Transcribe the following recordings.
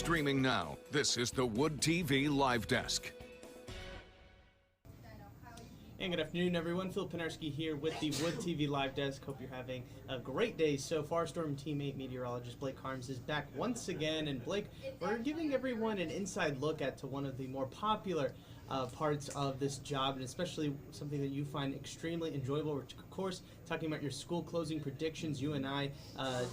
Streaming now, this is the Wood TV Live Desk. And good afternoon, everyone. Phil Pinarski here with the Wood TV Live Desk. Hope you're having a great day so far. Storm teammate meteorologist Blake Harms is back once again. And Blake, we're giving everyone an inside look at to one of the more popular parts of this job, and especially something that you find extremely enjoyable. We're, of course, talking about your school closing predictions. You and I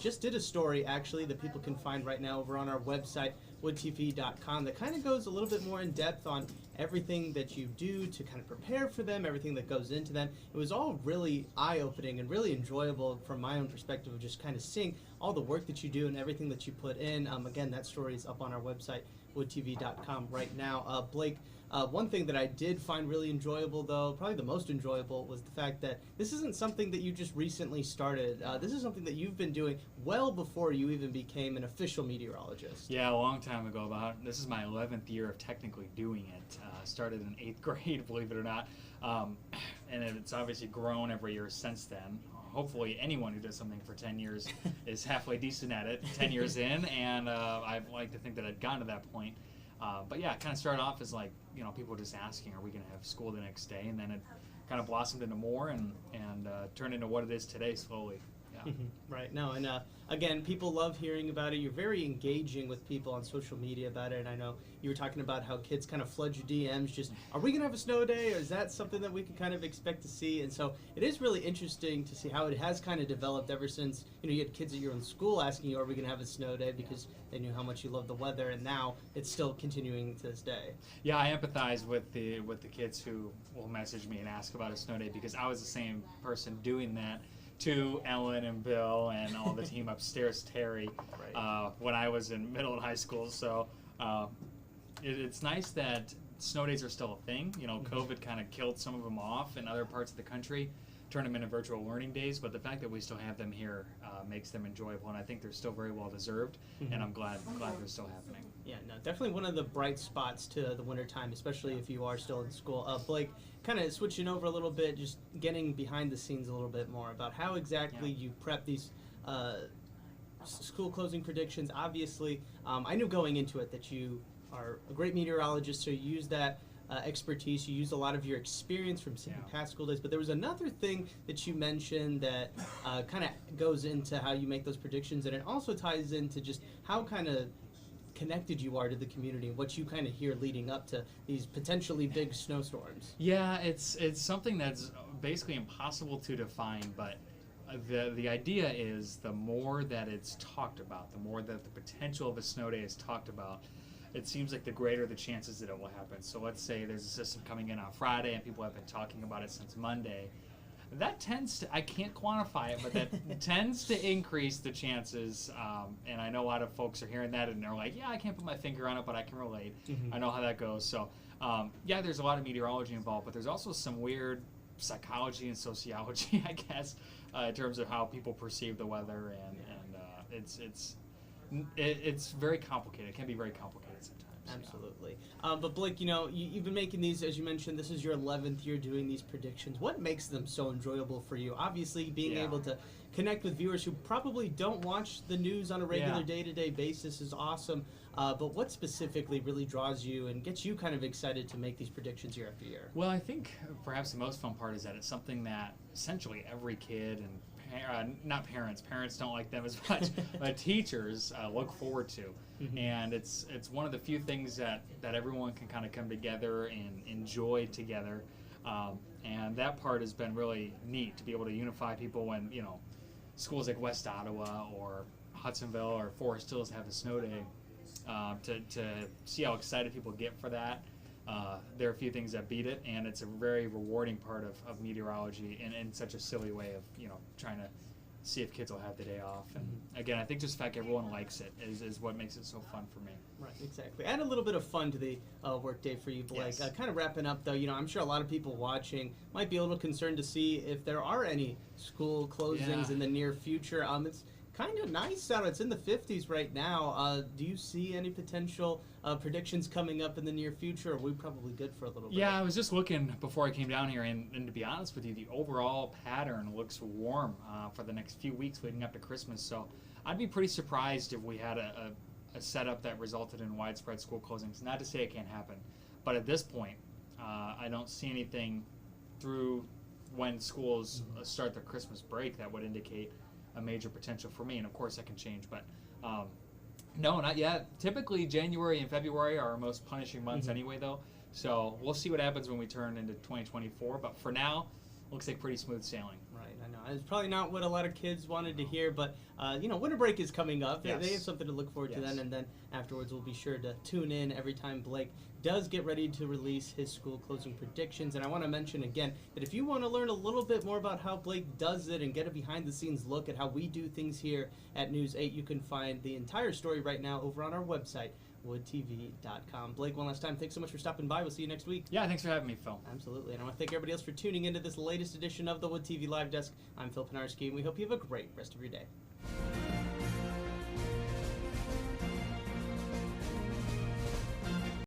just did a story, actually, that people can find right now over on our website, woodtv.com, that kind of goes a little bit more in depth on everything that you do to kind of prepare for them, everything that goes into them. It was all really eye-opening and really enjoyable from my own perspective of just kind of seeing all the work that you do and everything that you put in. Again, that story is up on our website, woodtv.com, right now. Blake, one thing that I did find really enjoyable, though, probably the most enjoyable, was the fact that this isn't something that you just recently started. This is something that you've been doing well before you even became an official meteorologist. Yeah, a long time ago. This is my 11th year of technically doing it. Started in 8th grade, believe it or not, and it's obviously grown every year since then. Hopefully anyone who does something for 10 years is halfway decent at it 10 years in, and I'd like to think that I'd gotten to that point. But yeah, it kind of started off as like, people just asking, are we going to have school the next day? And then it kind of blossomed into more and turned into what it is today slowly. Yeah. Right. No, and again, people love hearing about it. You're very engaging with people on social media about it, and I know you were talking about how kids kind of flood your DMs, just, are we going to have a snow day, or is that something that we can kind of expect to see? And so it is really interesting to see how it has kind of developed ever since, you had kids at your own school asking you, are we going to have a snow day, because they knew how much you love the weather, and now it's still continuing to this day. Yeah, I empathize with the kids who will message me and ask about a snow day, because I was the same person doing that to Ellen and Bill and all the team upstairs, Terry, right. When I was in middle and high school. So it's nice that snow days are still a thing. COVID kind of killed some of them off in other parts of the country, turned them into virtual learning days, but the fact that we still have them here makes them enjoyable, and I think they're still very well deserved, and I'm glad they're still happening. Yeah, no, definitely one of the bright spots to the wintertime, especially if you are still in school. Blake, kind of switching over a little bit, just getting behind the scenes a little bit more about how exactly you prep these school closing predictions. Obviously, I knew going into it that you are a great meteorologist, so you use that expertise. You use a lot of your experience from past school days, but there was another thing that you mentioned that kind of goes into how you make those predictions, and it also ties into just how kind of connected you are to the community and what you kind of hear leading up to these potentially big snowstorms. Yeah, it's something that's basically impossible to define, but the idea is the more that it's talked about, the more that the potential of a snow day is talked about, it seems like the greater the chances that it will happen. So let's say there's a system coming in on Friday and people have been talking about it since Monday. That tends to, I can't quantify it, but that tends to increase the chances. And I know a lot of folks are hearing that and they're like, yeah, I can't put my finger on it, but I can relate. I know how that goes. So yeah, there's a lot of meteorology involved, but there's also some weird psychology and sociology, I guess, in terms of how people perceive the weather, and it's very complicated. It can be very complicated sometimes. Absolutely. But Blake, you've been making these, as you mentioned, this is your 11th year doing these predictions. What makes them so enjoyable for you? Obviously, being able to connect with viewers who probably don't watch the news on a regular day-to-day basis is awesome. But what specifically really draws you and gets you kind of excited to make these predictions year after year? Well, I think perhaps the most fun part is that it's something that essentially every kid and not parents don't like them as much, but teachers look forward to. And it's one of the few things that everyone can kind of come together and enjoy together. And that part has been really neat, to be able to unify people when, schools like West Ottawa or Hudsonville or Forest Hills have a snow day, to see how excited people get for that. There are a few things that beat it, and it's a very rewarding part of meteorology in such a silly way of, trying to see if kids will have the day off. And again, I think just the fact everyone likes it is what makes it so fun for me. Right, exactly. Add a little bit of fun to the work day for you, Blake. Yes. Kind of wrapping up, though, I'm sure a lot of people watching might be a little concerned to see if there are any school closings in the near future. It's kind of nice out. It's in the 50s right now. Do you see any potential predictions coming up in the near future? Or are we probably good for a little bit? Yeah, I was just looking before I came down here, and to be honest with you, the overall pattern looks warm for the next few weeks leading up to Christmas. So I'd be pretty surprised if we had a a setup that resulted in widespread school closings. Not to say it can't happen, but at this point, I don't see anything through when schools start their Christmas break that would indicate a major potential for me. And of course, that can change, but no, not yet. Typically, January and February are our most punishing months anyway, though. So we'll see what happens when we turn into 2024. But for now, looks like pretty smooth sailing. Right, I know. It's probably not what a lot of kids wanted to hear, but winter break is coming up. Yes. They have something to look forward to then, and then afterwards we'll be sure to tune in every time Blake does get ready to release his school closing predictions. And I want to mention again that if you want to learn a little bit more about how Blake does it and get a behind-the-scenes look at how we do things here at News 8, you can find the entire story right now over on our website, woodtv.com. Blake, one last time, thanks so much for stopping by. We'll see you next week. Yeah, thanks for having me, Phil. Absolutely. And I want to thank everybody else for tuning into this latest edition of the Wood TV Live Desk. I'm Phil Penarski, and we hope you have a great rest of your day.